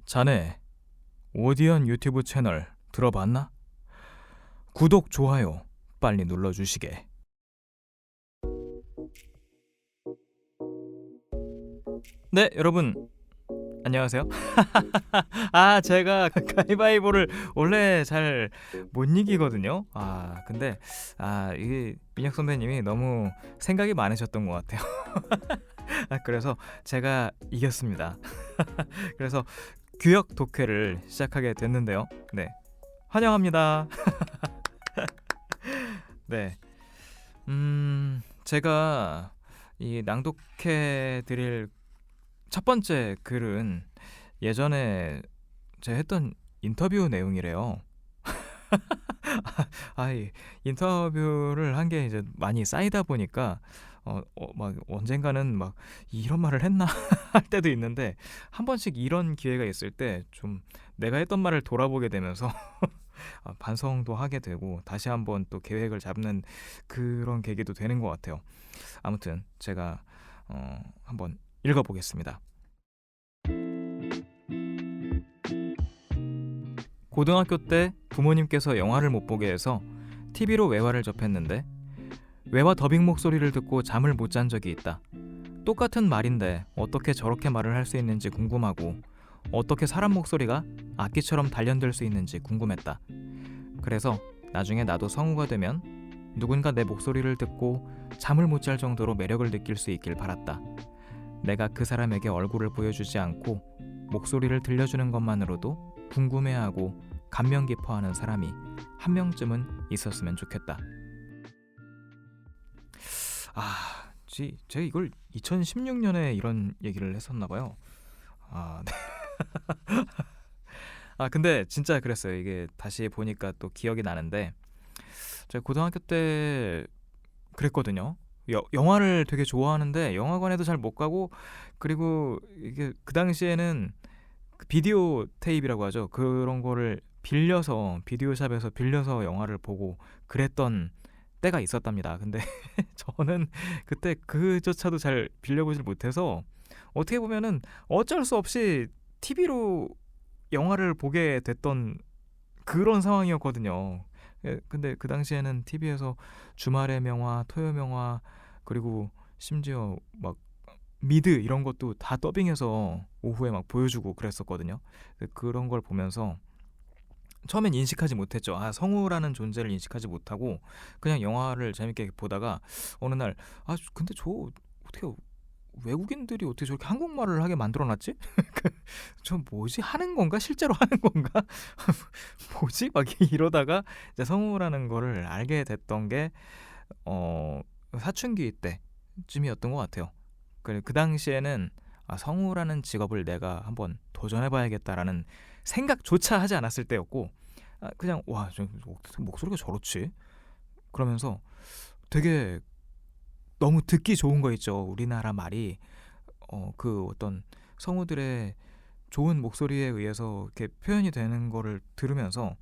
자네, 오디언 유튜브 채널 들어봤나? 구독, 좋아요 빨리 눌러주시게. 네, 여러분 안녕하세요. 제가 가위바위보를 원래 잘 못 이기거든요. 근데 이게 민혁 선배님이 너무 생각이 많으셨던 것 같아요. 그래서 제가 이겼습니다. 그래서 규역 독해를 시작하게 됐는데요. 네, 환영합니다. 네, 제가 이 낭독해 드릴 첫 번째 글은 예전에 제가 했던 인터뷰 내용이래요. 이 인터뷰를 한 게 이제 많이 쌓이다 보니까 막 언젠가는 막 이런 말을 했나 할 때도 있는데, 한 번씩 이런 기회가 있을 때 좀 내가 했던 말을 돌아보게 되면서 반성도 하게 되고 다시 한번 또 계획을 잡는 그런 계기도 되는 것 같아요. 아무튼 제가 한번 읽어보겠습니다. 고등학교 때 부모님께서 영화를 못 보게 해서 TV로 외화를 접했는데 외화 더빙 목소리를 듣고 잠을 못 잔 적이 있다. 똑같은 말인데 어떻게 저렇게 말을 할 수 있는지 궁금하고, 어떻게 사람 목소리가 악기처럼 단련될 수 있는지 궁금했다. 그래서 나중에 나도 성우가 되면 누군가 내 목소리를 듣고 잠을 못 잘 정도로 매력을 느낄 수 있길 바랐다. 내가 그 사람에게 얼굴을 보여주지 않고 목소리를 들려주는 것만으로도 궁금해하고 감명 깊어하는 사람이 한 명쯤은 있었으면 좋겠다. 제가 이걸 2016년에 이런 얘기를 했었나 봐요. 네. 근데 진짜 그랬어요. 이게 다시 보니까 또 기억이 나는데, 제가 고등학교 때 그랬거든요. 영화를 되게 좋아하는데 영화관에도 잘 못 가고, 그리고 이게 그 당시에는 비디오 테이프라고 하죠. 그런 거를 빌려서 비디오샵에서 빌려서 영화를 보고 그랬던 때가 있었답니다. 근데 저는 그때 그조차도 잘 빌려보질 못해서 어떻게 보면은 어쩔 수 없이 TV로 영화를 보게 됐던 그런 상황이었거든요. 근데 그 당시에는 TV에서 주말의 명화, 토요 명화, 그리고 심지어 막 미드 이런 것도 다 더빙해서 오후에 막 보여주고 그랬었거든요. 그런 걸 보면서 처음엔 인식하지 못했죠. 성우라는 존재를 인식하지 못하고 그냥 영화를 재밌게 보다가 어느 날 근데 저 어떻게 외국인들이 어떻게 저렇게 한국말을 하게 만들어놨지? 저 뭐지? 하는 건가? 실제로 하는 건가? 뭐지? 막 이러다가 이제 성우라는 거를 알게 됐던 게 사춘기 때쯤이었던 것 같아요. 그 당시에는 성우라는 직업을 내가 한번 도전해봐야겠다라는 생각조차 하지 않았을 때였고, 그냥 저 목소리가 저렇지? 그러면서 되게 너무 듣기 좋은 거 있죠. 우리나라 말이 그 어떤 성우들의 좋은 목소리에 의해서 이렇게 표현이 되는 거를 들으면서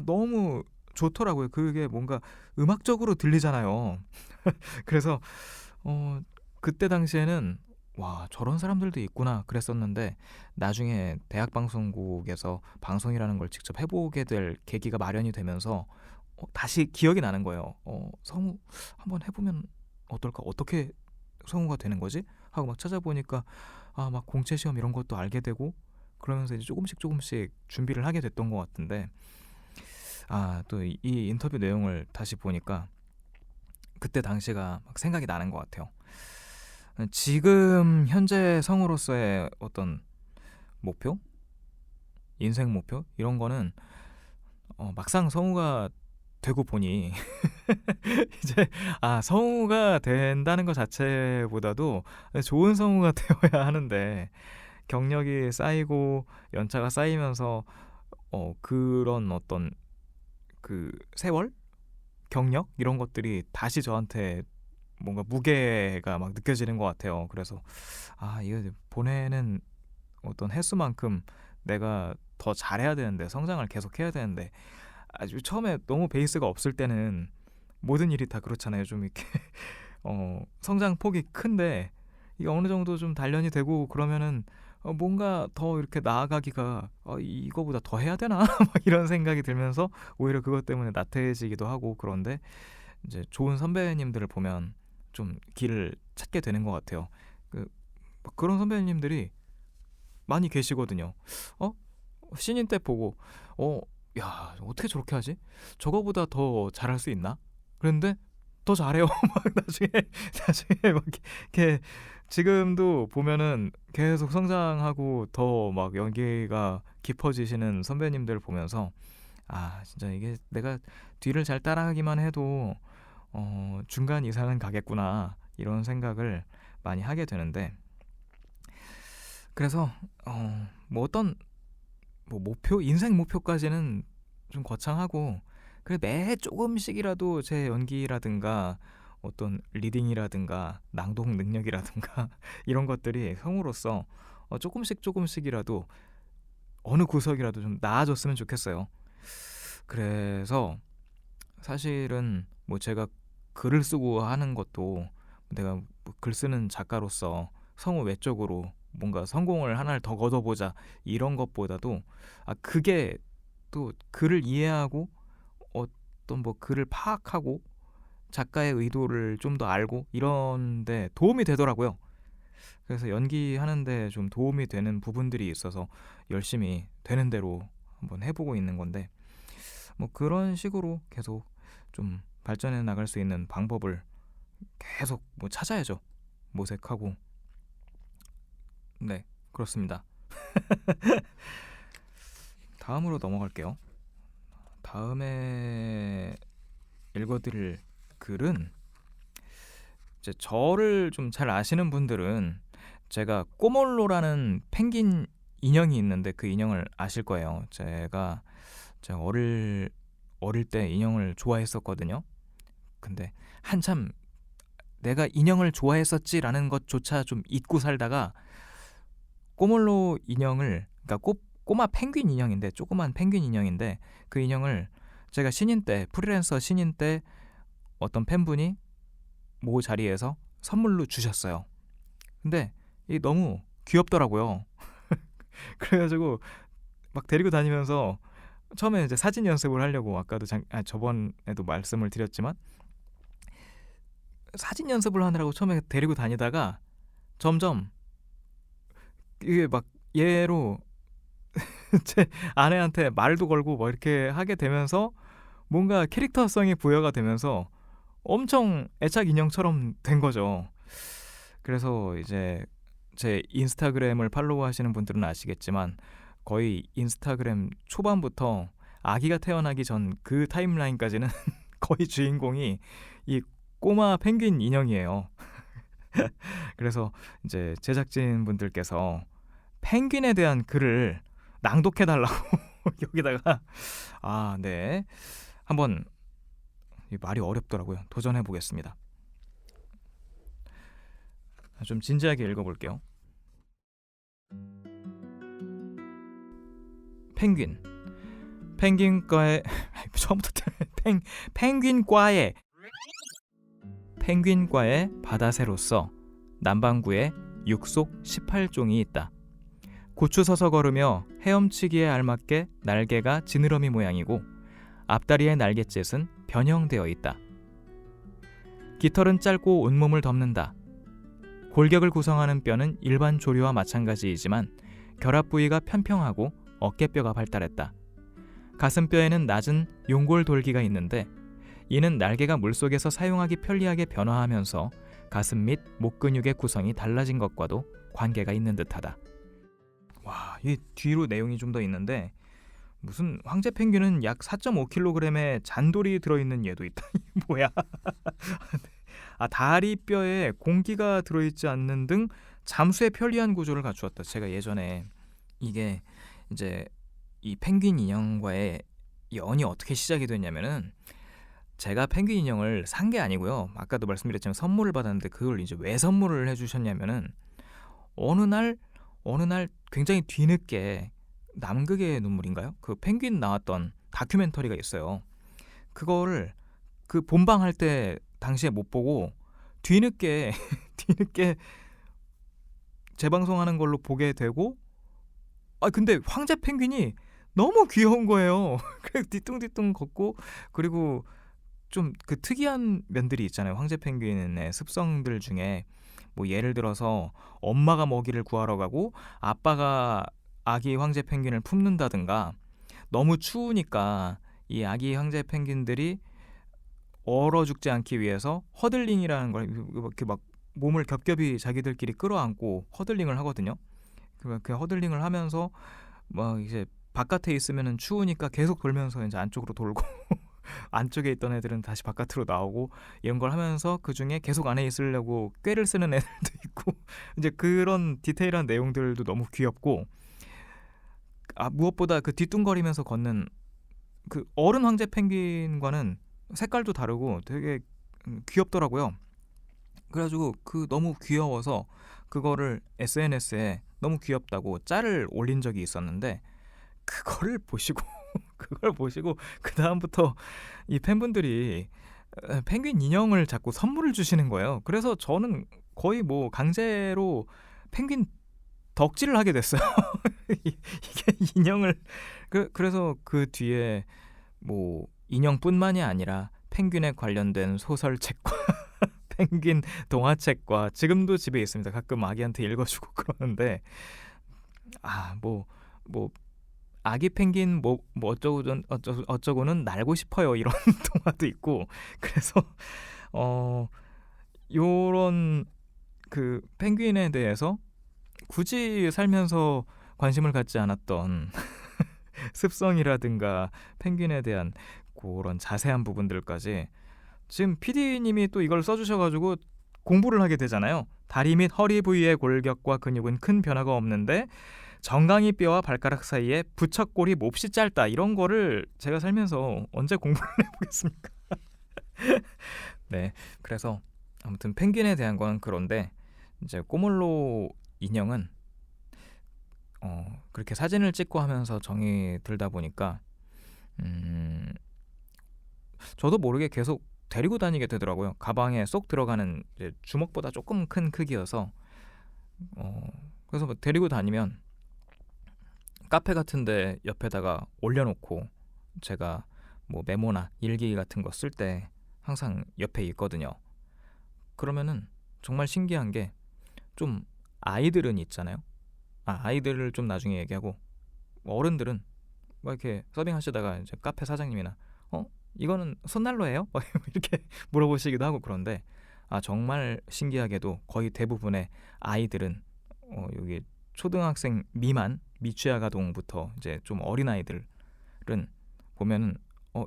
너무 좋더라고요. 그게 뭔가 음악적으로 들리잖아요. 그래서 그때 당시에는 저런 사람들도 있구나 그랬었는데, 나중에 대학방송국에서 방송이라는 걸 직접 해보게 될 계기가 마련이 되면서 다시 기억이 나는 거예요. 성우 한번 해보면 어떨까? 어떻게 성우가 되는 거지? 하고 막 찾아보니까 막 공채 시험 이런 것도 알게 되고, 그러면서 이제 조금씩 준비를 하게 됐던 것 같은데, 또 이 인터뷰 내용을 다시 보니까 그때 당시가 막 생각이 나는 것 같아요. 지금 현재 성우로서의 어떤 목표? 인생 목표? 이런 거는 막상 성우가 되고 보니 이제 성우가 된다는 것 자체보다도 좋은 성우가 되어야 하는데, 경력이 쌓이고 연차가 쌓이면서 그런 어떤 그 세월? 경력? 이런 것들이 다시 저한테 뭔가 무게가 막 느껴지는 것 같아요. 그래서 이거 보내는 어떤 횟수만큼 내가 더 잘해야 되는데, 성장을 계속 해야 되는데, 아주 처음에 너무 베이스가 없을 때는 모든 일이 다 그렇잖아요. 좀 이렇게 성장 폭이 큰데 이게 어느 정도 좀 단련이 되고 그러면은 뭔가 더 이렇게 나아가기가 이거보다 더 해야 되나 막 이런 생각이 들면서 오히려 그것 때문에 나태해지기도 하고 그런데 이제 좋은 선배님들을 보면 좀 길을 찾게 되는 것 같아요. 그 그런 선배님들이 많이 계시거든요. 어 신인 때 보고 어 야 어떻게 저렇게 하지? 저거보다 더 잘할 수 있나? 그런데 더 잘해요. 막 나중에 막 이렇게 지금도 보면은 계속 성장하고 더 막 연기가 깊어지시는 선배님들 보면서 진짜 이게 내가 뒤를 잘 따라가기만 해도 중간 이상은 가겠구나 이런 생각을 많이 하게 되는데 그래서 뭐 어떤 뭐 목표 인생 목표까지는 좀 거창하고 그래 매 조금씩이라도 제 연기라든가 어떤 리딩이라든가 낭독 능력이라든가 이런 것들이 성우로서 조금씩이라도 어느 구석이라도 좀 나아졌으면 좋겠어요. 그래서 사실은 뭐 제가 글을 쓰고 하는 것도 내가 뭐글 쓰는 작가로서 성우 외적으로 뭔가 성공을 하나를 더 거둬보자 이런 것보다도 그게 또 글을 이해하고 어떤 뭐 글을 파악하고 작가의 의도를 좀 더 알고 이런데 도움이 되더라고요. 그래서 연기하는데 좀 도움이 되는 부분들이 있어서 열심히 되는 대로 한번 해보고 있는 건데 뭐 그런 식으로 계속 좀 발전해 나갈 수 있는 방법을 계속 뭐 찾아야죠. 모색하고 네 그렇습니다. 다음으로 넘어갈게요. 다음에 읽어드릴 글은 이제 저를 좀 잘 아시는 분들은 제가 꼬몰로라는 펭귄 인형이 있는데 그 인형을 아실 거예요. 제가 어릴 때 인형을 좋아했었거든요. 근데 한참 내가 인형을 좋아했었지라는 것조차 좀 잊고 살다가 꼬몰로 인형을 그러니까 꼬마 펭귄 인형인데 조그만 펭귄 인형인데 그 인형을 제가 신인 때 프리랜서 신인 때 어떤 팬분이 모 자리에서 선물로 주셨어요. 근데 이 너무 귀엽더라고요. 그래가지고 막 데리고 다니면서 처음에 이제 사진 연습을 하려고 아까도 저번에도 말씀을 드렸지만 사진 연습을 하느라고 처음에 데리고 다니다가 점점 이게 막 얘로 제 아내한테 말도 걸고 뭐 이렇게 하게 되면서 뭔가 캐릭터성이 부여가 되면서 엄청 애착 인형처럼 된 거죠. 그래서 이제 제 인스타그램을 팔로우 하시는 분들은 아시겠지만 거의 인스타그램 초반부터 아기가 태어나기 전 그 타임라인까지는 거의 주인공이 이 꼬마 펭귄 인형이에요. 그래서 이제 제작진 분들께서 펭귄에 대한 글을 낭독해 달라고 여기다가 네 한번 말이 어렵더라고요. 도전해 보겠습니다. 좀 진지하게 읽어볼게요. 펭귄과의 처음부터 펭귄과의 바다새로서 남반구에 육속 18종이 있다. 고추 서서 걸으며 헤엄치기에 알맞게 날개가 지느러미 모양이고 앞다리의 날갯짓은 변형되어 있다. 깃털은 짧고 온몸을 덮는다. 골격을 구성하는 뼈는 일반 조류와 마찬가지이지만 결합 부위가 편평하고 어깨뼈가 발달했다. 가슴뼈에는 낮은 용골 돌기가 있는데 이는 날개가 물속에서 사용하기 편리하게 변화하면서 가슴 및 목 근육의 구성이 달라진 것과도 관계가 있는 듯하다. 와, 이 뒤로 내용이 좀 더 있는데 무슨 황제 펭귄은 약 4.5kg의 잔돌이 들어있는 얘도 있다. 뭐야? 다리뼈에 공기가 들어있지 않는 등 잠수에 편리한 구조를 갖추었다. 제가 예전에 이게 이제 이 펭귄 인형과의 연이 어떻게 시작이 됐냐면은 제가 펭귄 인형을 산 게 아니고요. 아까도 말씀드렸지만 선물을 받았는데 그걸 이제 왜 선물을 해주셨냐면은 어느 날 굉장히 뒤늦게 남극의 눈물인가요? 그 펭귄 나왔던 다큐멘터리가 있어요. 그거를 그 본방할 때 당시에 못 보고 뒤늦게 재방송하는 걸로 보게 되고, 근데 황제 펭귄이 너무 귀여운 거예요. 그래서 뒤뚱뒤뚱 걷고, 그리고 좀 그 특이한 면들이 있잖아요. 황제 펭귄의 습성들 중에 뭐 예를 들어서 엄마가 먹이를 구하러 가고 아빠가 아기 황제 펭귄을 품는다든가, 너무 추우니까 이 아기 황제 펭귄들이 얼어 죽지 않기 위해서 허들링이라는 걸 이렇게 막 몸을 겹겹이 자기들끼리 끌어안고 허들링을 하거든요. 그 허들링을 하면서 막 이제 바깥에 있으면은 추우니까 계속 돌면서 이제 안쪽으로 돌고 안쪽에 있던 애들은 다시 바깥으로 나오고, 이런 걸 하면서 그 중에 계속 안에 있으려고 꾀를 쓰는 애들도 있고 이제 그런 디테일한 내용들도 너무 귀엽고, 무엇보다 그 뒤뚱거리면서 걷는 그 어른 황제 펭귄과는 색깔도 다르고 되게 귀엽더라고요. 그래가지고 그 너무 귀여워서 그거를 SNS에 너무 귀엽다고 짤을 올린 적이 있었는데, 그거를 보시고 그걸 보시고 그 다음부터 이 팬분들이 펭귄 인형을 자꾸 선물을 주시는 거예요. 그래서 저는 거의 뭐 강제로 펭귄 덕질을 하게 됐어요. 이게 인형을 그래서 그 뒤에 뭐 인형뿐만이 아니라 펭귄에 관련된 소설책과 펭귄 동화책과 지금도 집에 있습니다. 가끔 아기한테 읽어주고 그러는데, 뭐 아기 펭귄 뭐 어쩌고는 날고 싶어요 이런 동화도 있고. 그래서 요런 그 펭귄에 대해서 굳이 살면서 관심을 갖지 않았던 습성이라든가 펭귄에 대한 그런 자세한 부분들까지 지금 PD님이 또 이걸 써주셔가지고 공부를 하게 되잖아요. 다리 및 허리 부위의 골격과 근육은 큰 변화가 없는데 정강이 뼈와 발가락 사이에 부착골이 몹시 짧다. 이런 거를 제가 살면서 언제 공부를 해보겠습니까? 네, 그래서 아무튼 펭귄에 대한 건 그런데, 이제 꼬물로 인형은 그렇게 사진을 찍고 하면서 정이 들다 보니까 저도 모르게 계속 데리고 다니게 되더라고요. 가방에 쏙 들어가는 이제 주먹보다 조금 큰 크기여서 그래서 뭐 데리고 다니면 카페 같은데 옆에다가 올려놓고 제가 뭐 메모나 일기 같은 거 쓸 때 항상 옆에 있거든요. 그러면은 정말 신기한 게, 좀 아이들은 있잖아요. 아이들을 좀 나중에 얘기하고, 어른들은 막 이렇게 서빙하시다가 이제 카페 사장님이나 이거는 손난로예요? 막 이렇게 물어보시기도 하고 그런데, 정말 신기하게도 거의 대부분의 아이들은 여기 초등학생 미만 미취학 아동부터 이제 좀 어린 아이들은 보면은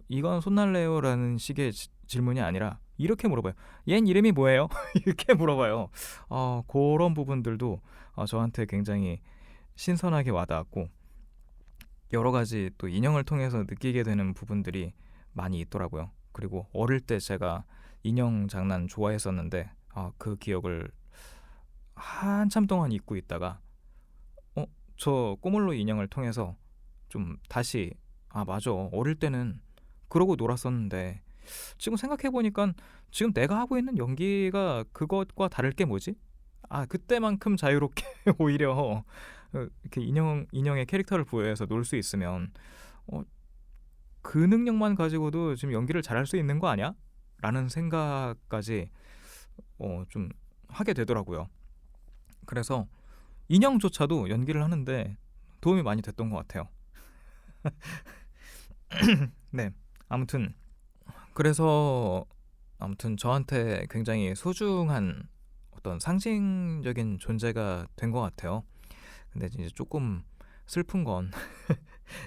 이건 손난로예요라는 식의 질문이 아니라 이렇게 물어봐요. 얜 이름이 뭐예요? 이렇게 물어봐요. 그런 부분들도 저한테 굉장히 신선하게 와닿았고, 여러 가지 또 인형을 통해서 느끼게 되는 부분들이 많이 있더라고요. 그리고 어릴 때 제가 인형 장난 좋아했었는데 그 기억을 한참 동안 잊고 있다가 저 꼬물로 인형을 통해서 좀 다시 맞아, 어릴 때는 그러고 놀았었는데 지금 생각해보니까 지금 내가 하고 있는 연기가 그것과 다를 게 뭐지? 그때만큼 자유롭게 오히려 이렇게 인형의 캐릭터를 부여해서 놀 수 있으면 그 능력만 가지고도 지금 연기를 잘할 수 있는 거 아니야? 라는 생각까지 좀 하게 되더라고요. 그래서 인형조차도 연기를 하는데 도움이 많이 됐던 것 같아요. 네, 아무튼 그래서 저한테 굉장히 소중한 어떤 상징적인 존재가 된 것 같아요. 근데 이제 조금 슬픈 건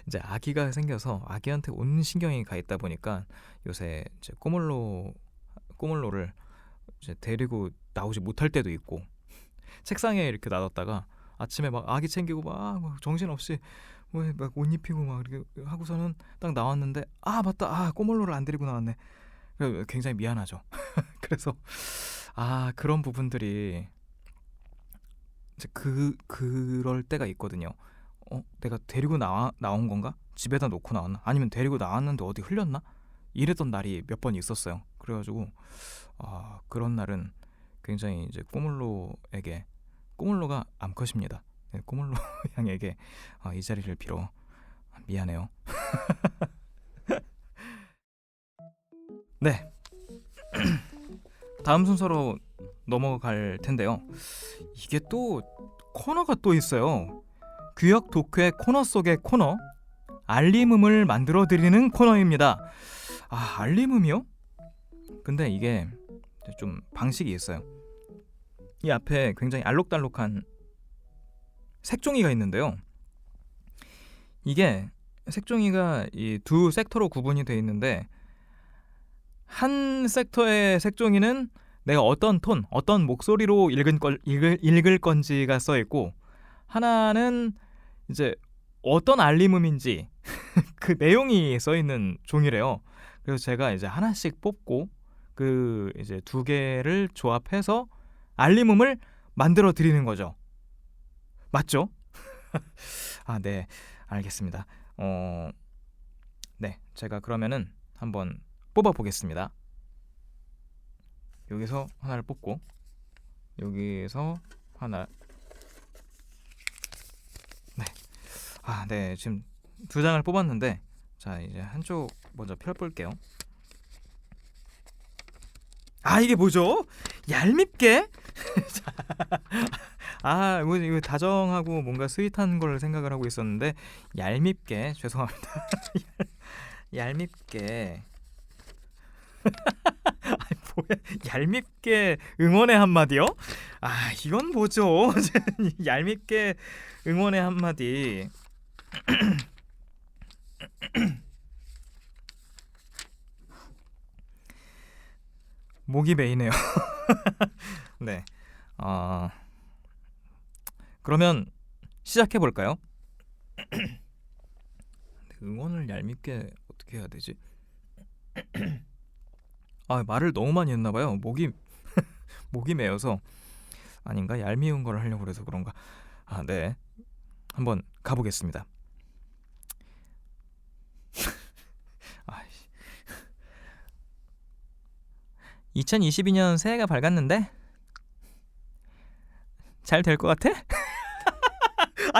이제 아기가 생겨서 아기한테 온 신경이 가 있다 보니까 요새 이제 꼬물로를 이제 데리고 나오지 못할 때도 있고, 책상에 이렇게 놔뒀다가 아침에 막 아기 챙기고 막 정신없이 막 옷 입히고 막 이렇게 하고서는 딱 나왔는데 맞다, 꼬물로를 안 데리고 나왔네. 굉장히 미안하죠. 그래서 그런 부분들이 이제 그럴 때가 있거든요. 내가 데리고 나온 건가? 집에다 놓고 나왔나? 아니면 데리고 나왔는데 어디 흘렸나? 이랬던 날이 몇 번 있었어요. 그래가지고 그런 날은 굉장히 이제 꼬물로에게 꼬물로가 암컷입니다. 네, 꼬물로 양에게 이 자리를 빌어 미안해요. 네, 다음 순서로 넘어갈 텐데요. 이게 또 코너가 또 있어요. 귀역 독회 코너 속의 코너, 알림음을 만들어 드리는 코너입니다. 알림음이요? 근데 이게 좀 방식이 있어요. 이 앞에 굉장히 알록달록한 색종이가 있는데요. 이게 색종이가 이 두 섹터로 구분이 되어 있는데, 한 섹터의 색종이는 내가 어떤 톤, 어떤 목소리로 읽을 건지가 써 있고, 하나는 이제 어떤 알림음인지 그 내용이 써 있는 종이래요. 그래서 제가 이제 하나씩 뽑고 그 이제 두 개를 조합해서 알림음을 만들어 드리는 거죠. 맞죠? 네, 알겠습니다. 네, 제가 그러면은 한번 뽑아 보겠습니다. 여기서 하나를 뽑고 여기서 하나. 네. 네, 지금 두 장을 뽑았는데, 자, 이제 한쪽 먼저 펴볼게요. 이게 뭐죠? 얄밉게? 이거 다정하고 뭔가 스윗한 걸 생각을 하고 있었는데, 얄밉게, 죄송합니다. 얄밉게. 뭐야? 얄밉게 응원의 한마디요? 이건 뭐죠? 얄밉게 응원의 한마디. 목이 메이네요. 네, 그러면 시작해 볼까요? 응원을 얄밉게 어떻게 해야 되지? 말을 너무 많이 했나 봐요. 목이 메어서. 아닌가? 얄미운 걸 하려고 그래서 그런가? 네, 한번 가보겠습니다. 2022년 새해가 밝았는데 잘 될 것 같아?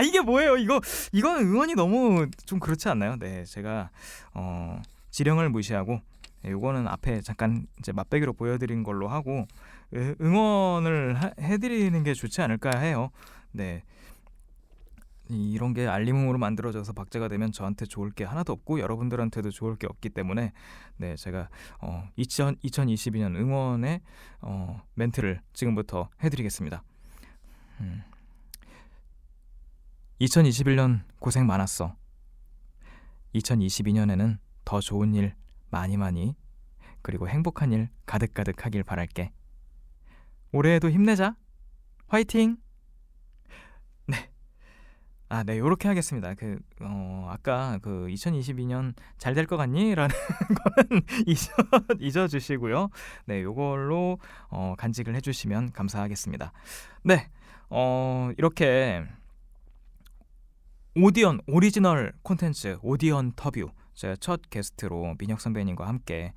이게 뭐예요? 이건 응원이 너무 좀 그렇지 않나요? 네, 제가 지령을 무시하고, 요거는 앞에 잠깐 이제 맛배기로 보여드린 걸로 하고 응원을 해드리는 게 좋지 않을까 해요. 네, 이런 게 알림음으로 만들어져서 박제가 되면 저한테 좋을 게 하나도 없고 여러분들한테도 좋을 게 없기 때문에, 네, 제가 2022년 응원의 멘트를 지금부터 해드리겠습니다. 2021년 고생 많았어. 2022년에는 더 좋은 일 많이 그리고 행복한 일 가득 하길 바랄게. 올해에도 힘내자. 화이팅. 네. 네, 요렇게 하겠습니다. 아까 2022년 잘 될 것 같니? 라는 거는 잊어주시고요. 네, 요걸로 간직을 해주시면 감사하겠습니다. 네, 이렇게 오디언 오리지널 콘텐츠 오디언 터뷰, 제가 첫 게스트로 민혁 선배님과 함께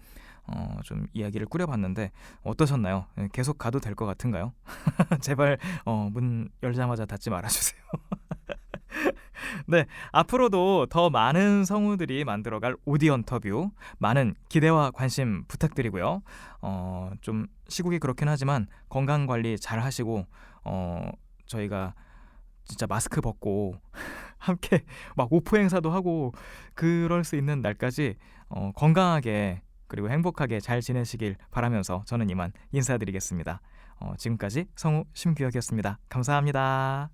좀 이야기를 꾸려봤는데 어떠셨나요? 계속 가도 될 것 같은가요? 제발 문 열자마자 닫지 말아주세요. 네, 앞으로도 더 많은 성우들이 만들어갈 오디언 터뷰 많은 기대와 관심 부탁드리고요. 좀 시국이 그렇긴 하지만 건강관리 잘 하시고, 저희가 진짜 마스크 벗고 함께 막 오프 행사도 하고 그럴 수 있는 날까지 건강하게 그리고 행복하게 잘 지내시길 바라면서 저는 이만 인사드리겠습니다. 지금까지 성우 심규혁이었습니다. 감사합니다.